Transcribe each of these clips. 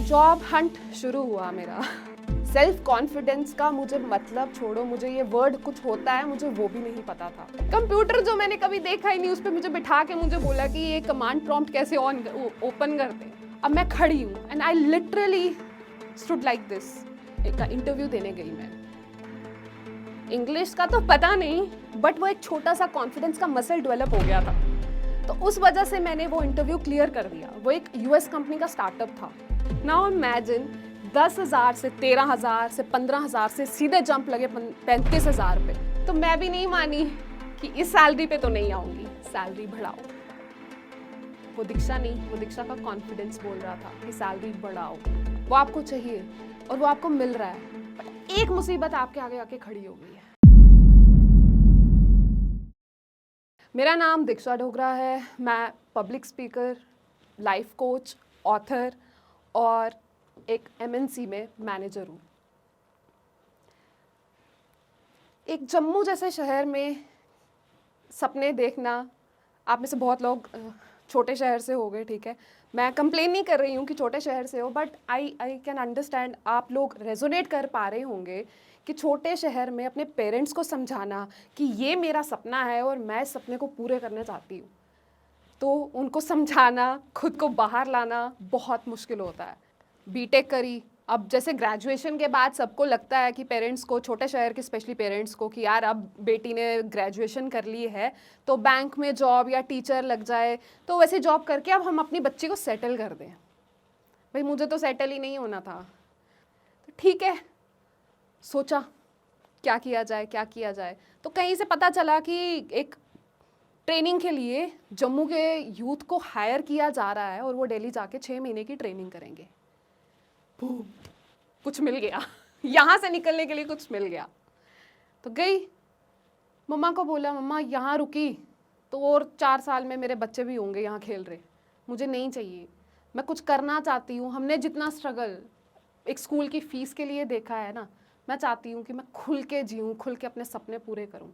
Job Hunt शुरू हुआ मेरा। सेल्फ कॉन्फिडेंस का मुझे मतलब छोड़ो, मुझे ये वर्ड कुछ होता है मुझे वो भी नहीं पता था। कंप्यूटर जो मैंने कभी देखा ही नहीं, उस पर मुझे बिठा के मुझे बोला कि ये कमांड प्रॉम्प्ट कैसे ओपन करते हैं। अब मैं खड़ी हूँ and I literally stood like this. एक इंटरव्यू देने गई मैं। इंग्लिश का तो पता नहीं, बट वो एक छोटा सा कॉन्फिडेंस का मसल डेवलप हो गया था, तो उस वजह से मैंने वो इंटरव्यू क्लियर कर दिया। वो एक यूएस कंपनी का स्टार्टअप था। नाउ इमेजिन 10,000 से 13,000 से 15,000 से सीधे जंप लगे 35,000 पे। तो मैं भी नहीं मानी कि इस सैलरी पे तो नहीं आऊंगी, सैलरी बढ़ाओ। वो दीक्षा नहीं, वो दीक्षा का कॉन्फिडेंस बोल रहा था कि सैलरी बढ़ाओ। वो आपको चाहिए और वो आपको मिल रहा है, बट एक मुसीबत आपके आगे आके खड़ी हो गई है। मेरा नाम दीक्षा डोगरा है। मैं public speaker, life coach, author और एक एमएनसी में मैनेजर हूँ। एक जम्मू जैसे शहर में सपने देखना, आप में से बहुत लोग छोटे शहर से हो गए, ठीक है। मैं कंप्लेन नहीं कर रही हूँ कि छोटे शहर से हो, बट आई कैन अंडरस्टैंड आप लोग रेजोनेट कर पा रहे होंगे कि छोटे शहर में अपने पेरेंट्स को समझाना कि ये मेरा सपना है और मैं इस सपने को पूरे करना चाहती हूँ, तो उनको समझाना, खुद को बाहर लाना बहुत मुश्किल होता है। बीटेक करी, अब जैसे ग्रेजुएशन के बाद सबको लगता है कि पेरेंट्स को, छोटे शहर के स्पेशली पेरेंट्स को, कि यार अब बेटी ने ग्रेजुएशन कर ली है तो बैंक में जॉब या टीचर लग जाए, तो वैसे जॉब करके अब हम अपनी बच्ची को सेटल कर दें। भाई मुझे तो सेटल ही नहीं होना था, तो ठीक है, सोचा क्या किया जाए क्या किया जाए। तो कहीं से पता चला कि एक ट्रेनिंग के लिए जम्मू के यूथ को हायर किया जा रहा है और वो दिल्ली जाके 6 महीने की ट्रेनिंग करेंगे। कुछ मिल गया यहाँ से निकलने के लिए कुछ मिल गया। तो गई, मम्मा को बोला, मम्मा यहाँ रुकी तो और 4 साल में मेरे बच्चे भी होंगे यहाँ खेल रहे, मुझे नहीं चाहिए, मैं कुछ करना चाहती हूँ। हमने जितना स्ट्रगल एक स्कूल की फ़ीस के लिए देखा है ना, मैं चाहती हूँ कि मैं खुल के जीऊँ, खुल के अपने सपने पूरे करूँ।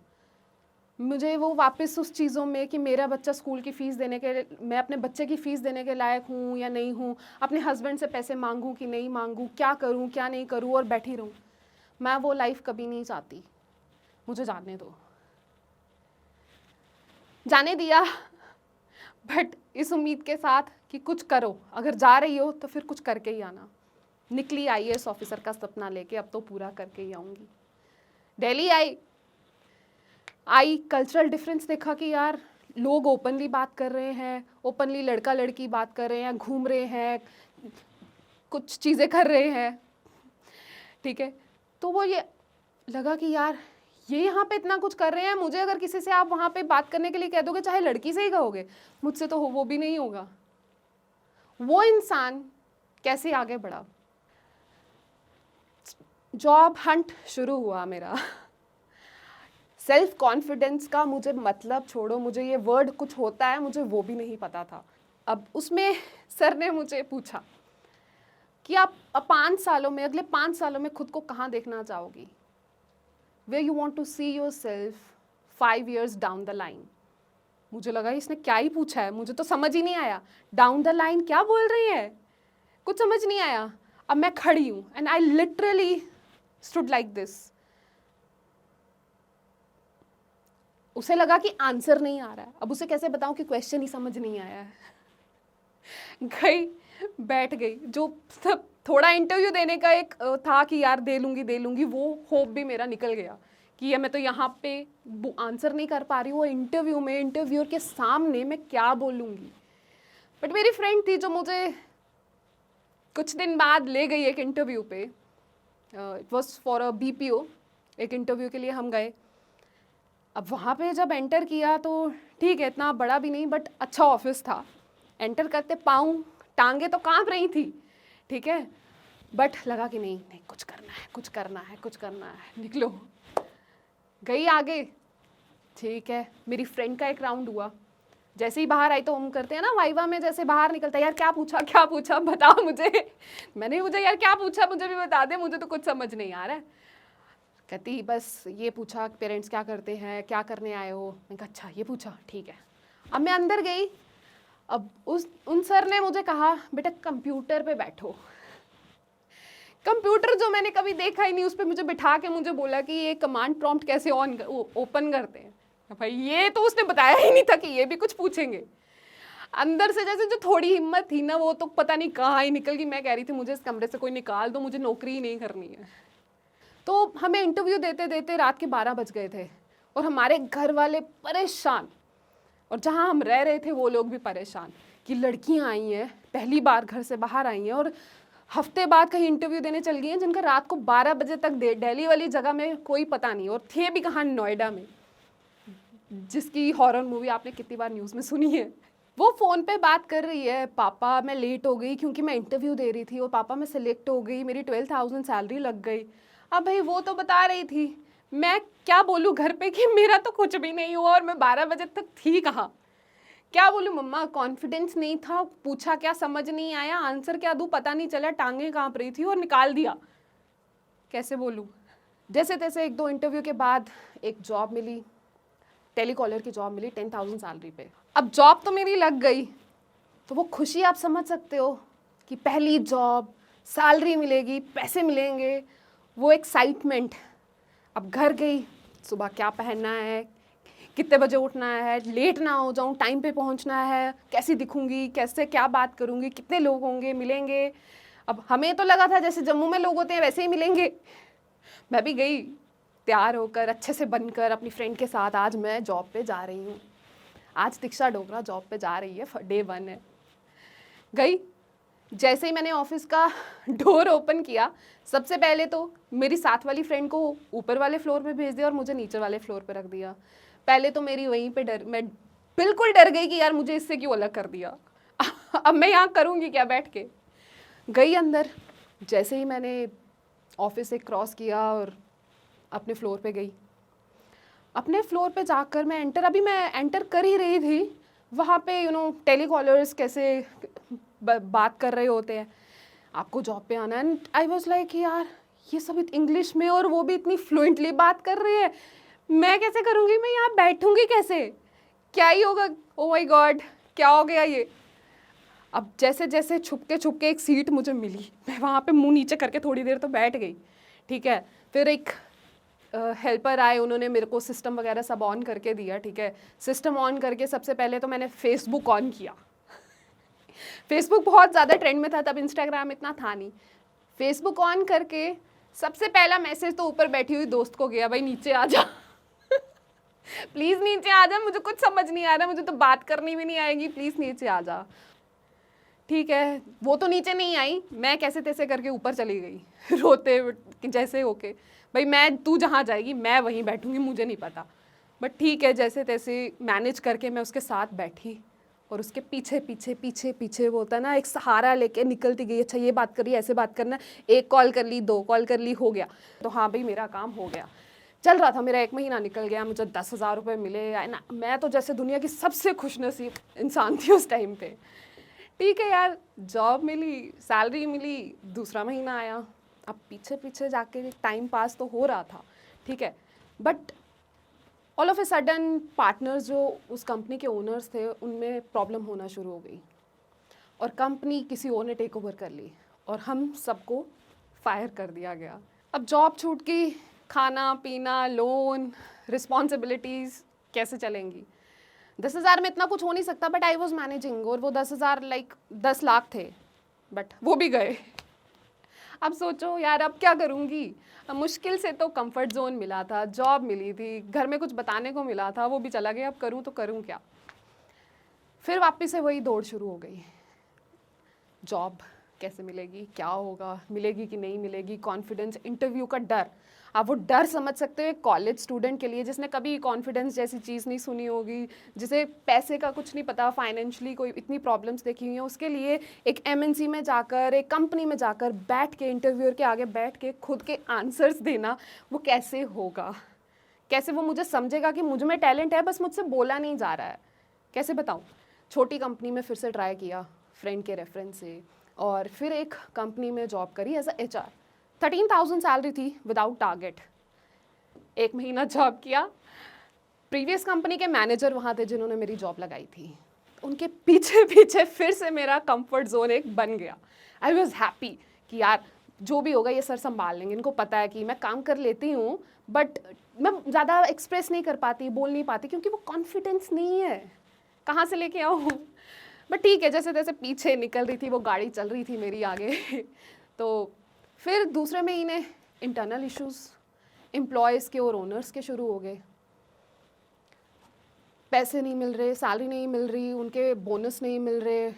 मुझे वो वापस उस चीज़ों में कि मेरा बच्चा स्कूल की फ़ीस देने के, मैं अपने बच्चे की फ़ीस देने के लायक हूँ या नहीं हूँ, अपने हस्बैंड से पैसे मांगूँ कि नहीं मांगूँ, क्या करूँ क्या नहीं करूँ और बैठी रहूँ। मैं वो लाइफ कभी नहीं चाहती, मुझे जाने दो। जाने दिया, बट इस उम्मीद के साथ कि कुछ करो, अगर जा रही हो तो फिर कुछ करके ही आना। निकली आईएएस ऑफिसर का सपना लेके, अब तो पूरा करके ही आऊँगी। दिल्ली आई कल्चरल डिफरेंस देखा कि यार लोग ओपनली बात कर रहे हैं, ओपनली लड़का लड़की बात कर रहे हैं, घूम रहे हैं, कुछ चीज़ें कर रहे हैं, ठीक है। तो वो ये लगा कि यार ये यहाँ पे इतना कुछ कर रहे हैं, मुझे अगर किसी से आप वहाँ पे बात करने के लिए कह दोगे, चाहे लड़की से ही कहोगे, मुझसे तो वो भी नहीं होगा। वो इंसान कैसे आगे बढ़ा। जॉब हंट शुरू हुआ मेरा। सेल्फ कॉन्फिडेंस का मुझे मतलब छोड़ो, मुझे ये वर्ड कुछ होता है मुझे वो भी नहीं पता था। अब उसमें सर ने मुझे पूछा कि आप 5 सालों में, अगले 5 सालों में खुद को कहाँ देखना चाहोगी, where you want to see yourself 5 years down the line. मुझे लगा इसने क्या ही पूछा है, मुझे तो समझ ही नहीं आया। डाउन द लाइन क्या बोल रही है, कुछ समझ नहीं आया। अब मैं खड़ी हूँ and I literally stood like this. उसे लगा कि आंसर नहीं आ रहा है, अब उसे कैसे बताऊं कि क्वेश्चन ही समझ नहीं आया है। गई, बैठ गई। जो सब थोड़ा इंटरव्यू देने का एक था कि यार दे लूँगी, वो होप भी मेरा निकल गया कि ये मैं तो यहाँ पे आंसर नहीं कर पा रही हूँ, इंटरव्यू में इंटरव्यूअर के सामने मैं क्या बोलूँगी। बट मेरी फ्रेंड थी जो मुझे कुछ दिन बाद ले गई एक इंटरव्यू पे। It was for a BPO, एक इंटरव्यू के लिए हम गए। अब वहाँ पे जब एंटर किया तो ठीक है, इतना बड़ा भी नहीं बट अच्छा ऑफिस था। एंटर करते पाँव टांगे तो कांप रही थी, ठीक है, बट लगा कि नहीं नहीं कुछ करना है, कुछ करना है, कुछ करना है, निकलो। गई आगे, ठीक है। मेरी फ्रेंड का एक राउंड हुआ, जैसे ही बाहर आई तो हम करते हैं ना वाइवा में, जैसे बाहर निकलता है, यार क्या पूछा बताओ मुझे। मैंने मुझे यार क्या पूछा मुझे भी बता दे, मुझे तो कुछ समझ नहीं आ रहा है। कहती बस ये पूछा पेरेंट्स क्या करते हैं, क्या करने आए हो। मैंने कहा अच्छा ये पूछा, ठीक है। अब मैं अंदर गई, अब उन सर ने मुझे कहा बेटा कंप्यूटर पे बैठो। कंप्यूटर जो मैंने कभी देखा ही नहीं, उस पर मुझे बिठा के मुझे बोला कि ये कमांड प्रॉम्प्ट कैसे ऑन ओपन करते हैं। भाई ये तो उसने बताया ही नहीं था कि ये भी कुछ पूछेंगे। अंदर से जैसे जो थोड़ी हिम्मत थी ना, वो तो पता नहीं कहाँ ही निकल गई। मैं कह रही थी मुझे इस कमरे से कोई निकाल दो, मुझे नौकरी ही नहीं करनी है। तो हमें इंटरव्यू देते देते रात के 12 बज गए थे और हमारे घर वाले परेशान, और जहाँ हम रह रहे थे वो लोग भी परेशान कि लड़कियाँ आई हैं, पहली बार घर से बाहर आई हैं और हफ्ते बाद कहीं इंटरव्यू देने चल गई हैं, जिनका रात को 12 बजे तक दिल्ली वाली जगह में कोई पता नहीं, और थे भी कहाँ, नोएडा में, जिसकी हॉरर मूवी आपने कितनी बार न्यूज़ में सुनी है। वो फ़ोन पे बात कर रही है, पापा मैं लेट हो गई क्योंकि मैं इंटरव्यू दे रही थी, और पापा मैं सिलेक्ट हो गई, मेरी 12,000 सैलरी लग गई। अब भाई वो तो बता रही थी, मैं क्या बोलूँ घर पे कि मेरा तो कुछ भी नहीं हुआ और मैं 12 बजे तक थी कहाँ। क्या बोलूँ मम्मा, कॉन्फिडेंस नहीं था, पूछा क्या समझ नहीं आया, आंसर क्या दूँ पता नहीं चला, टांगें काँप रही थी और निकाल दिया। कैसे बोलूँ। जैसे तैसे 1-2 इंटरव्यू के बाद एक जॉब मिली, टेलीकॉलर की जॉब मिली 10,000 सैलरी पे। अब जॉब तो मेरी लग गई, तो वो खुशी आप समझ सकते हो कि पहली जॉब, सैलरी मिलेगी, पैसे मिलेंगे, वो एक्साइटमेंट। अब घर गई, सुबह क्या पहनना है, कितने बजे उठना है, लेट ना हो जाऊं, टाइम पे पहुंचना है, कैसी दिखूंगी, कैसे क्या बात करूंगी, कितने लोग होंगे, मिलेंगे। अब हमें तो लगा था जैसे जम्मू में लोग होते हैं वैसे ही मिलेंगे। मैं भी गई तैयार होकर, अच्छे से बनकर अपनी फ्रेंड के साथ। आज मैं जॉब पे जा रही हूँ, आज दीक्षा डोगरा जॉब पे जा रही है, डे 1 है। गई, जैसे ही मैंने ऑफिस का डोर ओपन किया, सबसे पहले तो मेरी साथ वाली फ्रेंड को ऊपर वाले फ्लोर पे भेज दिया और मुझे नीचे वाले फ्लोर पे रख दिया। पहले तो मेरी वहीं पे मैं बिल्कुल डर गई कि यार मुझे इससे क्यों अलग कर दिया। अब मैं यहाँ करूँगी क्या बैठ के। गई अंदर, जैसे ही मैंने ऑफिस से क्रॉस किया और अपने फ्लोर पे गई, अपने फ्लोर पे जाकर मैं एंटर कर ही रही थी, वहाँ पे टेलीकॉलर्स कैसे बात कर रहे होते हैं, आपको जॉब पे आना है। एंड आई वॉज लाइक यार ये सब इंग्लिश में, और वो भी इतनी फ्लुएंटली बात कर रही है, मैं कैसे करूँगी, मैं यहाँ बैठूँगी कैसे, क्या ही होगा, ओ माय गॉड क्या हो गया ये। अब जैसे जैसे छुपके एक सीट मुझे मिली, मैं वहाँ पे मुंह नीचे करके थोड़ी देर तो बैठ गई, ठीक है। फिर एक हेल्पर आए, उन्होंने मेरे को सिस्टम वगैरह सब ऑन करके दिया, ठीक है। सिस्टम ऑन करके सबसे पहले तो मैंने फेसबुक ऑन किया। फेसबुक बहुत ज़्यादा ट्रेंड में था तब, इंस्टाग्राम इतना था नहीं। फेसबुक ऑन करके सबसे पहला मैसेज तो ऊपर बैठी हुई दोस्त को गया, भाई नीचे आ जा प्लीज़ नीचे आ जा, मुझे कुछ समझ नहीं आ रहा, मुझे तो बात करनी भी नहीं आएगी, प्लीज़ नीचे आ जा। ठीक है, वो तो नीचे नहीं आई, मैं कैसे तैसे करके ऊपर चली गई रोते जैसे होके, भाई मैं, तू जहाँ जाएगी मैं वहीं बैठूंगी, मुझे नहीं पता। बट ठीक है, जैसे तैसे मैनेज करके मैं उसके साथ बैठी और उसके पीछे पीछे पीछे पीछे वो होता है ना, एक सहारा लेके निकलती गई। अच्छा ये बात करी, ऐसे बात करना, 1 कॉल कर ली, 2 कॉल कर ली, हो गया। तो हाँ भाई मेरा काम हो गया, चल रहा था, मेरा 1 महीना निकल गया, मुझे 10,000 रुपये मिले ना। मैं तो जैसे दुनिया की सबसे खुशनसीब इंसान थी उस टाइम पे। ठीक है यार, जॉब मिली, सैलरी मिली, दूसरा महीना आया। अब पीछे पीछे जाके टाइम पास तो हो रहा था, ठीक है। But all of a sudden partners जो उस कंपनी के ओनर्स थे, उनमें प्रॉब्लम होना शुरू हो गई और कंपनी किसी और ने टेक ओवर कर ली और हम सबको फायर कर दिया गया। अब जॉब छूट गई, खाना पीना, लोन, रिस्पॉन्सिबिलिटीज़ कैसे चलेंगी। 10,000 में इतना कुछ हो नहीं सकता, बट आई वॉज मैनेजिंग। और वो 10,000 लाइक 10 लाख थे, बट वो भी गए। अब सोचो यार अब क्या करूँगी। अब मुश्किल से तो कंफर्ट जोन मिला था, जॉब मिली थी, घर में कुछ बताने को मिला था, वो भी चला गया। अब करूँ तो करूँ क्या। फिर वापस से वही दौड़ शुरू हो गई, जॉब कैसे मिलेगी, क्या होगा, मिलेगी कि नहीं मिलेगी, कॉन्फिडेंस, इंटरव्यू का डर। आप वो डर समझ सकते हो कॉलेज स्टूडेंट के लिए, जिसने कभी कॉन्फिडेंस जैसी चीज़ नहीं सुनी होगी, जिसे पैसे का कुछ नहीं पता, फाइनेंशियली कोई इतनी प्रॉब्लम्स देखी हुई हैं, उसके लिए एक MNC में जाकर, एक कंपनी में जाकर बैठ के, इंटरव्यूअर के आगे बैठ के खुद के आंसर्स देना, वो कैसे होगा, कैसे वो मुझे समझेगा कि मुझ में टैलेंट है, बस मुझसे बोला नहीं जा रहा है, कैसे बताऊँ। छोटी कंपनी में फिर से ट्राई किया फ्रेंड के रेफरेंस से, और फिर एक कंपनी में जॉब करी एज अ HR। 13,000 सैलरी थी विदाउट टारगेट। 1 महीना जॉब किया। प्रीवियस कंपनी के मैनेजर वहाँ थे जिन्होंने मेरी जॉब लगाई थी, उनके पीछे पीछे फिर से मेरा कंफर्ट जोन एक बन गया। आई वॉज हैप्पी कि यार जो भी होगा ये सर संभाल लेंगे, इनको पता है कि मैं काम कर लेती हूँ, बट मैं ज़्यादा एक्सप्रेस नहीं कर पाती, बोल नहीं पाती, क्योंकि वो कॉन्फिडेंस नहीं है, कहाँ से लेके आऊँ। बट ठीक है, जैसे तैसे पीछे निकल रही थी, वो गाड़ी चल रही थी मेरी आगे। तो फिर दूसरे महीने इंटरनल इश्यूज़ एम्प्लॉयज़ के और ओनर्स के शुरू हो गए। पैसे नहीं मिल रहे, सैलरी नहीं मिल रही, उनके बोनस नहीं मिल रहे,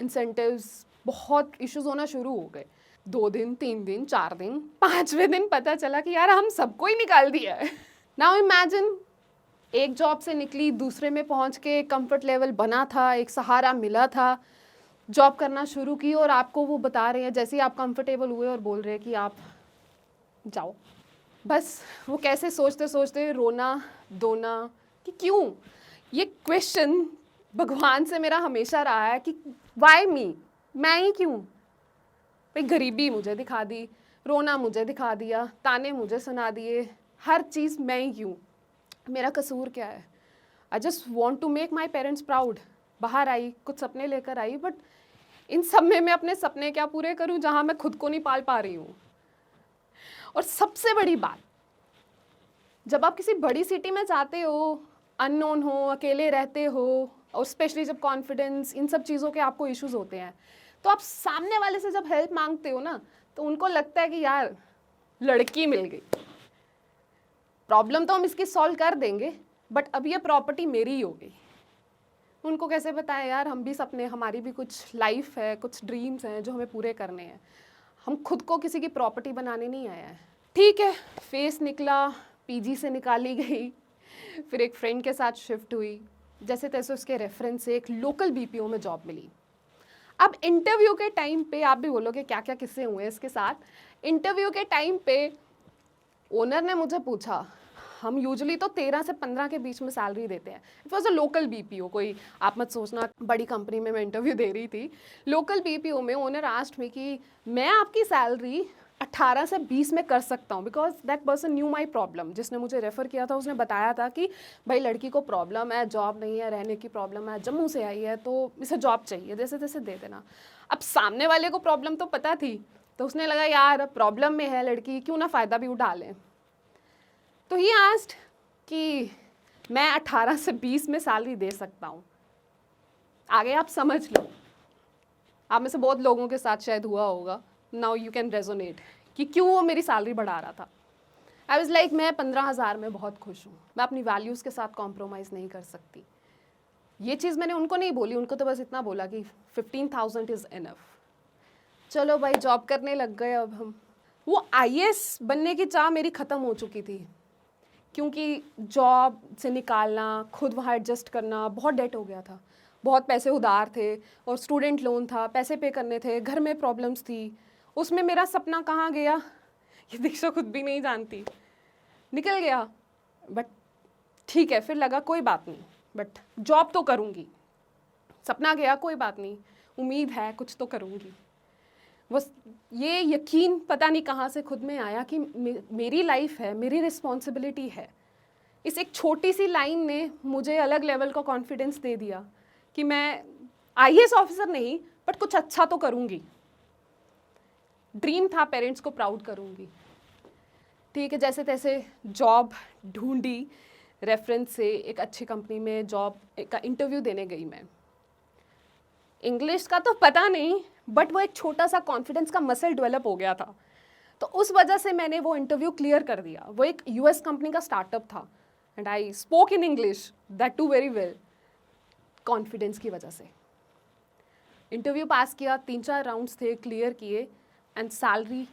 इंसेंटिव्स, बहुत इश्यूज होना शुरू हो गए। 2 दिन, 3 दिन, 4 दिन, 5वें दिन पता चला कि यार हम सबको ही निकाल दिया है। नाउ इमेजिन, एक जॉब से निकली, दूसरे में पहुंच के कंफर्ट लेवल बना था, एक सहारा मिला था, जॉब करना शुरू की, और आपको वो बता रहे हैं, जैसे ही आप कंफर्टेबल हुए और बोल रहे हैं कि आप जाओ। बस वो कैसे सोचते सोचते रोना धोना कि क्यों। ये क्वेश्चन भगवान से मेरा हमेशा रहा है कि वाई मी, मैं ही क्यों। भाई गरीबी मुझे दिखा दी, रोना मुझे दिखा दिया, ताने मुझे सुना दिए, हर चीज़ मैं ही क्यों, मेरा कसूर क्या है। I just want to make my parents proud. बाहर आई, कुछ सपने लेकर आई, बट इन सब में मैं अपने सपने क्या पूरे करूं जहां मैं खुद को नहीं पाल पा रही हूँ। और सबसे बड़ी बात, जब आप किसी बड़ी सिटी में जाते हो, अननोन हो, अकेले रहते हो, और स्पेशली जब कॉन्फिडेंस, इन सब चीज़ों के आपको इश्यूज होते हैं, तो आप सामने वाले से जब हेल्प मांगते हो ना, तो उनको लगता है कि यार लड़की मिल गई, प्रॉब्लम तो हम इसकी सॉल्व कर देंगे, बट अब ये प्रॉपर्टी मेरी ही हो गई। उनको कैसे बताएं यार, हम भी सपने, हमारी भी कुछ लाइफ है, कुछ ड्रीम्स हैं जो हमें पूरे करने हैं, हम खुद को किसी की प्रॉपर्टी बनाने नहीं आए हैं। ठीक है, फेस निकला, पीजी से निकाली गई, फिर एक फ्रेंड के साथ शिफ्ट हुई, जैसे तैसे उसके रेफरेंस से एक लोकल बीपीओ में जॉब मिली। अब इंटरव्यू के टाइम पे आप भी बोलोगे क्या क्या किस्से हुए इसके साथ। इंटरव्यू के टाइम पे ओनर ने मुझे पूछा, हम यूजुअली तो 13 से 15 के बीच में सैलरी देते हैं। It was a local BPO, कोई आप मत सोचना बड़ी कंपनी में मैं इंटरव्यू दे रही थी। लोकल बीपीओ में ओनर आस्क्ड मी कि मैं आपकी सैलरी 18 से 20 में कर सकता हूँ, because that person knew my problem. जिसने मुझे रेफ़र किया था उसने बताया था कि भाई लड़की को प्रॉब्लम है, जॉब नहीं है, रहने की प्रॉब्लम है, जम्मू से आई है, तो इसे जॉब चाहिए, जैसे तैसे दे देना। अब सामने वाले को प्रॉब्लम तो पता थी, तो उसने लगा यार प्रॉब्लम में है लड़की, क्यों ना फ़ायदा भी उठा लें। तो ही आस्क्ड कि मैं 18 से 20 में सैलरी दे सकता हूँ। आगे आप समझ लो, आप में से बहुत लोगों के साथ शायद हुआ होगा, नाउ यू कैन रेजोनेट कि क्यों वो मेरी सैलरी बढ़ा रहा था। आई वाज लाइक मैं 15,000 में बहुत खुश हूँ, मैं अपनी वैल्यूज़ के साथ कॉम्प्रोमाइज़ नहीं कर सकती। ये चीज़ मैंने उनको नहीं बोली, उनको तो बस इतना बोला कि 15,000 इज़ इनफ। चलो भाई जॉब करने लग गए। अब हम, वो आईएएस बनने की चाह मेरी ख़त्म हो चुकी थी, क्योंकि जॉब से निकालना, खुद वहाँ एडजस्ट करना, बहुत डेट हो गया था, बहुत पैसे उधार थे, और स्टूडेंट लोन था, पैसे पे करने थे, घर में प्रॉब्लम्स थी। उसमें मेरा सपना कहाँ गया ये दीक्षा खुद भी नहीं जानती, निकल गया। बट ठीक है, फिर लगा कोई बात नहीं, बट जॉब तो करूँगी। सपना गया, कोई बात नहीं, उम्मीद है कुछ तो करूँगी। बस ये यकीन पता नहीं कहाँ से खुद में आया कि मेरी लाइफ है, मेरी रिस्पॉन्सिबिलिटी है। इस एक छोटी सी लाइन ने मुझे अलग लेवल का कॉन्फिडेंस दे दिया कि मैं आईएएस ऑफिसर नहीं, बट कुछ अच्छा तो करूँगी। ड्रीम था, पेरेंट्स को प्राउड करूँगी। ठीक है, जैसे तैसे जॉब ढूंढी, रेफरेंस से एक अच्छी कंपनी में जॉब का इंटरव्यू देने गई मैं। इंग्लिश का तो पता नहीं, बट वो एक छोटा सा कॉन्फिडेंस का मसल डेवलप हो गया था, तो उस वजह से मैंने वो इंटरव्यू क्लियर कर दिया। वो एक यूएस कंपनी का स्टार्टअप था, and I spoke in English, that too very well, confidence की वजह से। इंटरव्यू पास किया, 3-4 राउंड्स थे, क्लियर किए, एंड सैलरी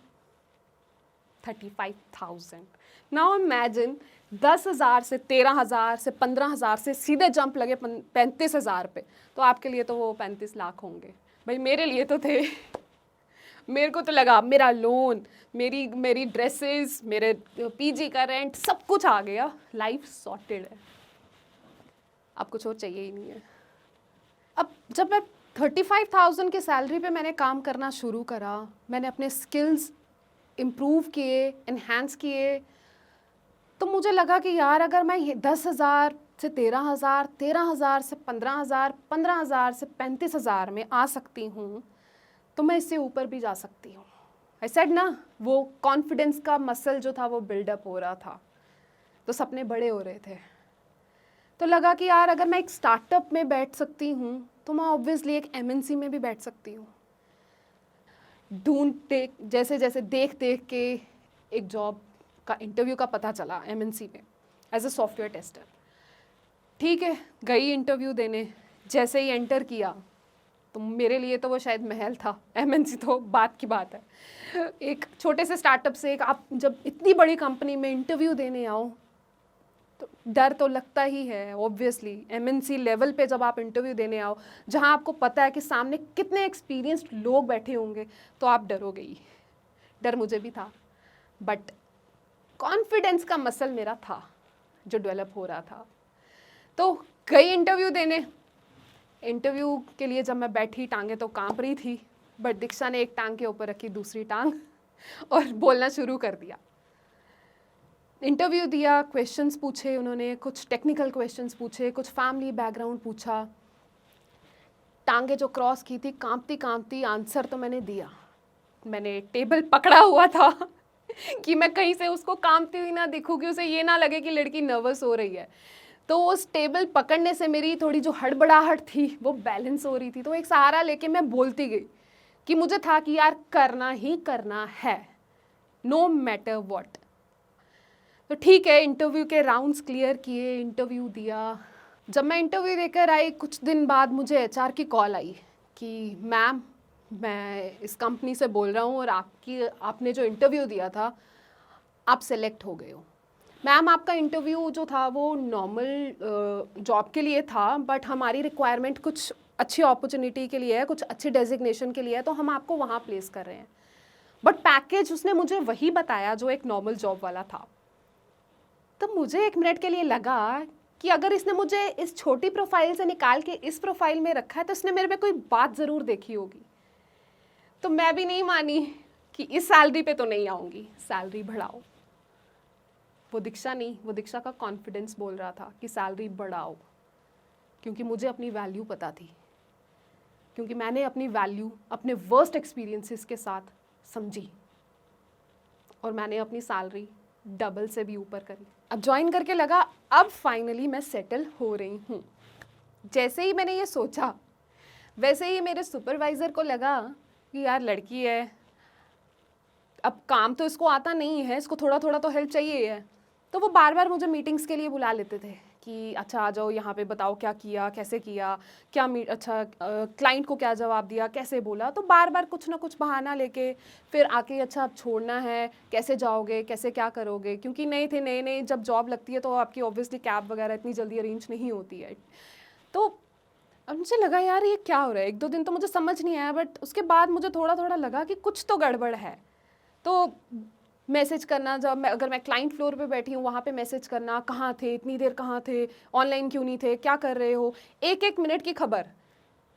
35,000। नाउ इमेजिन 10,000 से 13,000 से 15,000 से सीधे जंप लगे 35,000 पे, तो आपके लिए तो वो 35 लाख होंगे। भाई मेरे लिए तो थे। मेरे को तो लगा मेरा लोन, मेरी ड्रेसेस, मेरे पीजी का रेंट, सब कुछ आ गया, लाइफ सॉर्टेड है, अब कुछ और चाहिए ही नहीं है। अब जब मैं 35,000 की सैलरी पे मैंने काम करना शुरू करा, मैंने अपने स्किल्स इम्प्रूव किए, इन्हांस किए, तो मुझे लगा कि यार अगर मैं ये 10,000 से 13,000, 13,000 से 15,000, 15,000 से 35,000 में आ सकती हूँ, तो मैं इससे ऊपर भी जा सकती हूँ। आई सेड ना, वो कॉन्फिडेंस का मसल जो था वो बिल्डअप हो रहा था, तो सपने बड़े हो रहे थे। तो लगा कि यार अगर मैं एक स्टार्टअप में बैठ सकती हूँ तो मैं ऑब्वियसली एक एमएनसी में भी बैठ सकती हूँ। जैसे जैसे देख देख के एक जॉब का इंटरव्यू का पता चला एमएनसी में एज अ सॉफ्टवेयर टेस्टर। ठीक है, गई इंटरव्यू देने, जैसे ही एंटर किया तो मेरे लिए तो वो शायद महल था, एमएनसी तो बात की बात है। एक छोटे से स्टार्टअप से एक आप जब इतनी बड़ी कंपनी में इंटरव्यू देने आओ तो डर तो लगता ही है ऑब्वियसली। एमएनसी लेवल पे जब आप इंटरव्यू देने आओ, जहाँ आपको पता है कि सामने कितने एक्सपीरियंस्ड लोग बैठे होंगे, तो आप डरोगे ही। डर मुझे भी था, बट कॉन्फिडेंस का मसल मेरा था जो डेवलप हो रहा था। तो गई इंटरव्यू देने। इंटरव्यू के लिए जब मैं बैठी, टांगें तो कांप रही थी, बट दीक्षा ने एक टांग के ऊपर रखी दूसरी टांग और बोलना शुरू कर दिया। इंटरव्यू दिया, क्वेश्चंस पूछे उन्होंने, कुछ टेक्निकल क्वेश्चंस पूछे, कुछ फैमिली बैकग्राउंड पूछा। टांगे जो क्रॉस की थी, कांपती कांपती आंसर तो मैंने दिया। मैंने टेबल पकड़ा हुआ था कि मैं कहीं से उसको कांपती हुई ना दिखूं, कि उसे ये ना लगे कि लड़की नर्वस हो रही है। तो उस टेबल पकड़ने से मेरी थोड़ी जो हड़बड़ाहट थी वो बैलेंस हो रही थी। तो एक सहारा लेके मैं बोलती गई कि मुझे था कि यार करना ही करना है, नो मैटर व्हाट। तो ठीक है, इंटरव्यू के राउंड्स क्लियर किए, इंटरव्यू दिया। जब मैं इंटरव्यू देकर आई, कुछ दिन बाद मुझे एचआर की कॉल आई कि मैम, मैं इस कंपनी से बोल रहा हूँ और आपने जो इंटरव्यू दिया था, आप सेलेक्ट हो गए हो। मैम, आपका इंटरव्यू जो था वो नॉर्मल जॉब के लिए था, बट हमारी रिक्वायरमेंट कुछ अच्छी अपॉर्चुनिटी के लिए है, कुछ अच्छी डेजिग्नेशन के लिए है, तो हम आपको वहाँ प्लेस कर रहे हैं। बट पैकेज उसने मुझे वही बताया जो एक नॉर्मल जॉब वाला था। तो मुझे एक मिनट के लिए लगा कि अगर इसने मुझे इस छोटी प्रोफाइल से निकाल के इस प्रोफाइल में रखा है तो इसने मेरे में कोई बात ज़रूर देखी होगी। तो मैं भी नहीं मानी कि इस सैलरी पे तो नहीं आऊँगी, सैलरी बढ़ाओ। वो दीक्षा नहीं, वो दीक्षा का कॉन्फिडेंस बोल रहा था कि सैलरी बढ़ाओ, क्योंकि मुझे अपनी वैल्यू पता थी, क्योंकि मैंने अपनी वैल्यू अपने वर्स्ट एक्सपीरियंसेस के साथ समझी और मैंने अपनी सैलरी डबल से भी ऊपर करी। अब ज्वाइन करके लगा अब फाइनली मैं सेटल हो रही हूँ। जैसे ही मैंने ये सोचा, वैसे ही मेरे सुपरवाइज़र को लगा कि यार लड़की है, अब काम तो इसको आता नहीं है, इसको थोड़ा थोड़ा तो हेल्प चाहिए है। तो वो बार बार मुझे मीटिंग्स के लिए बुला लेते थे कि अच्छा आ जाओ यहाँ पे, बताओ क्या किया, कैसे किया, क्या अच्छा क्लाइंट को क्या जवाब दिया, कैसे बोला। तो बार बार कुछ ना कुछ बहाना लेके फिर आके अच्छा अब छोड़ना है, कैसे जाओगे, कैसे क्या करोगे, क्योंकि नए थे, नए नए जब जॉब लगती है तो आपकी ऑब्वियसली कैब वगैरह इतनी जल्दी अरेंज नहीं होती है। तो अब मुझे लगा यार ये क्या हो रहा है। एक दो दिन तो मुझे समझ नहीं आया, बट उसके बाद मुझे थोड़ा थोड़ा लगा कि कुछ तो गड़बड़ है। तो मैसेज करना, अगर मैं क्लाइंट फ्लोर पे बैठी हूँ वहाँ पे मैसेज करना, कहाँ थे इतनी देर, कहाँ थे, ऑनलाइन क्यों नहीं थे, क्या कर रहे हो, एक एक मिनट की खबर।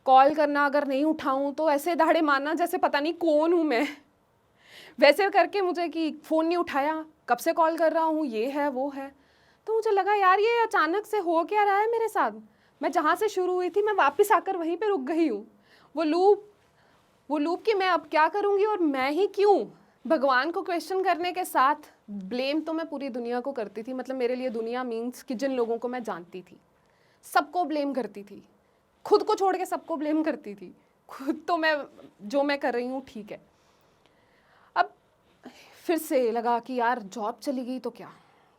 कॉल करना, अगर नहीं उठाऊँ तो ऐसे दहाड़े मारना जैसे पता नहीं कौन हूँ मैं, वैसे करके मुझे कि फ़ोन नहीं उठाया, कब से कॉल कर रहा हूँ, ये है वो है। तो मुझे लगा यार ये अचानक से हो क्या रहा है मेरे साथ। मैं जहाँ से शुरू हुई थी मैं वापस आकर वहीं पर रुक गई हूँ। वो लूप कि मैं अब क्या करूँगी और मैं ही क्यों। भगवान को क्वेश्चन करने के साथ ब्लेम तो मैं पूरी दुनिया को करती थी। मतलब मेरे लिए दुनिया मीन्स कि जिन लोगों को मैं जानती थी सबको ब्लेम करती थी, खुद को छोड़ के सबको ब्लेम करती थी। खुद तो मैं जो मैं कर रही हूँ ठीक है। अब फिर से लगा कि यार जॉब चली गई तो क्या,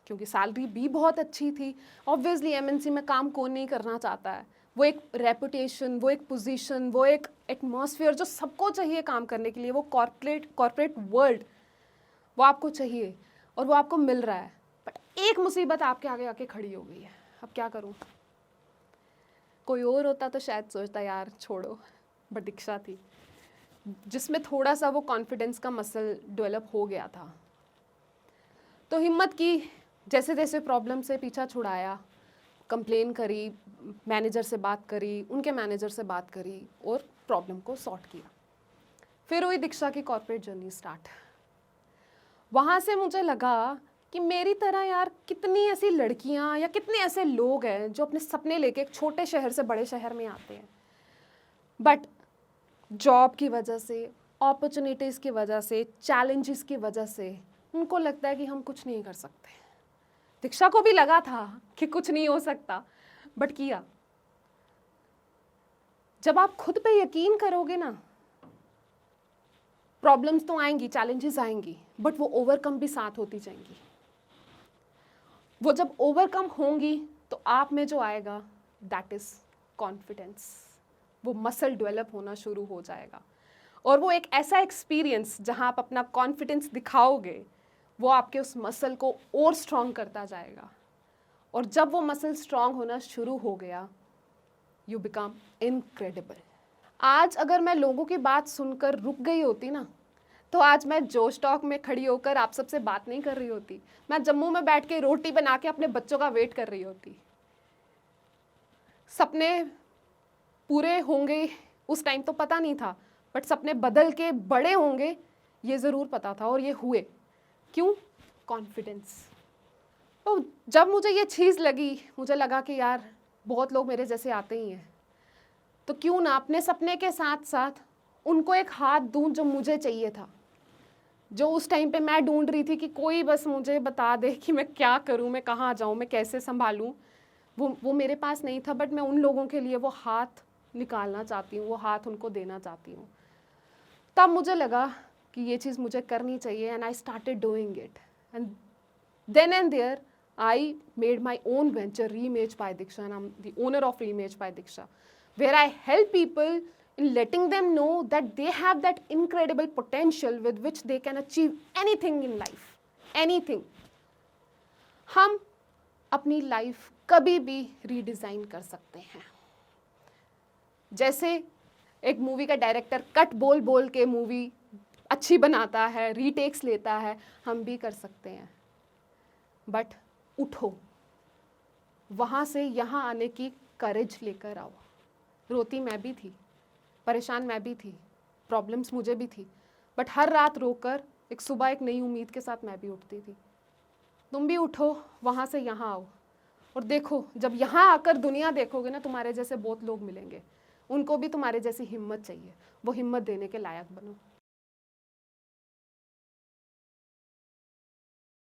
क्योंकि सैलरी भी बहुत अच्छी थी। ऑब्वियसली एमएनसी में काम कौन नहीं करना चाहता है। वो एक रेपुटेशन, वो एक पोजीशन, वो एक एटमॉस्फेयर जो सबको चाहिए काम करने के लिए, वो कॉर्पोरेट वर्ल्ड वो आपको चाहिए और वो आपको मिल रहा है। बट एक मुसीबत आपके आगे आके खड़ी हो गई है। अब क्या करूं। कोई और होता तो शायद सोचता यार छोड़ो, बट दीक्षा थी जिसमें थोड़ा सा वो कॉन्फिडेंस का मसल डेवलप हो गया था। तो हिम्मत की, जैसे जैसे प्रॉब्लम से पीछा छुड़ाया, कंप्लेन करी, मैनेजर से बात करी, उनके मैनेजर से बात करी और प्रॉब्लम को सॉर्ट किया। फिर हुई दीक्षा की कॉर्पोरेट जर्नी स्टार्ट। वहाँ से मुझे लगा कि मेरी तरह यार कितनी ऐसी लड़कियाँ या कितने ऐसे लोग हैं जो अपने सपने लेके एक छोटे शहर से बड़े शहर में आते हैं, बट जॉब की वजह से, अपॉर्चुनिटीज़ की वजह से, चैलेंजेस की वजह से उनको लगता है कि हम कुछ नहीं कर सकते। दीक्षा को भी लगा था कि कुछ नहीं हो सकता, बट किया। जब आप खुद पे यकीन करोगे ना, प्रॉब्लम्स तो आएंगी, चैलेंजेस आएंगी, बट वो ओवरकम भी साथ होती जाएंगी। वो जब ओवरकम होंगी तो आप में जो आएगा दैट इज कॉन्फिडेंस। वो मसल डेवलप होना शुरू हो जाएगा, और वो एक ऐसा एक्सपीरियंस जहां आप अपना कॉन्फिडेंस दिखाओगे, वो आपके उस मसल को और स्ट्रॉन्ग करता जाएगा। और जब वो मसल स्ट्रॉन्ग होना शुरू हो गया, यू बिकम इनक्रेडिबल। आज अगर मैं लोगों की बात सुनकर रुक गई होती ना, तो आज मैं जोश टॉक में खड़ी होकर आप सबसे बात नहीं कर रही होती। मैं जम्मू में बैठ के रोटी बना के अपने बच्चों का वेट कर रही होती। सपने पूरे होंगे उस टाइम तो पता नहीं था, बट सपने बदल के बड़े होंगे ये ज़रूर पता था, और ये हुए। क्यों? कॉन्फिडेंस। तो जब मुझे ये चीज़ लगी, मुझे लगा कि यार बहुत लोग मेरे जैसे आते ही हैं, तो क्यों ना अपने सपने के साथ साथ उनको एक हाथ दूं जो मुझे चाहिए था, जो उस टाइम पे मैं ढूंढ रही थी कि कोई बस मुझे बता दे कि मैं क्या करूं, मैं कहाँ जाऊं, मैं कैसे संभालूं। वो मेरे पास नहीं था, बट मैं उन लोगों के लिए वो हाथ निकालना चाहती हूँ, वो हाथ उनको देना चाहती हूँ। तब मुझे लगा कि ये चीज़ मुझे करनी चाहिए, and I started doing it, and then and there I made my own venture, Reimage by Diksha, and I'm the owner of Reimage by Diksha, where I help people in letting them know that they have that incredible potential with which they can achieve anything in life, anything. हम अपनी life कभी भी redesign कर सकते हैं। जैसे एक movie का डायरेक्टर कट बोल बोल के मूवी अच्छी बनाता है, रीटेक्स लेता है, हम भी कर सकते हैं। बट उठो, वहाँ से यहाँ आने की करेज लेकर आओ। रोती मैं भी थी, परेशान मैं भी थी, प्रॉब्लम्स मुझे भी थी, बट हर रात रोकर एक सुबह एक नई उम्मीद के साथ मैं भी उठती थी। तुम भी उठो, वहाँ से यहाँ आओ, और देखो जब यहाँ आकर दुनिया देखोगे ना, तुम्हारे जैसे बहुत लोग मिलेंगे, उनको भी तुम्हारे जैसी हिम्मत चाहिए। वो हिम्मत देने के लायक बनो।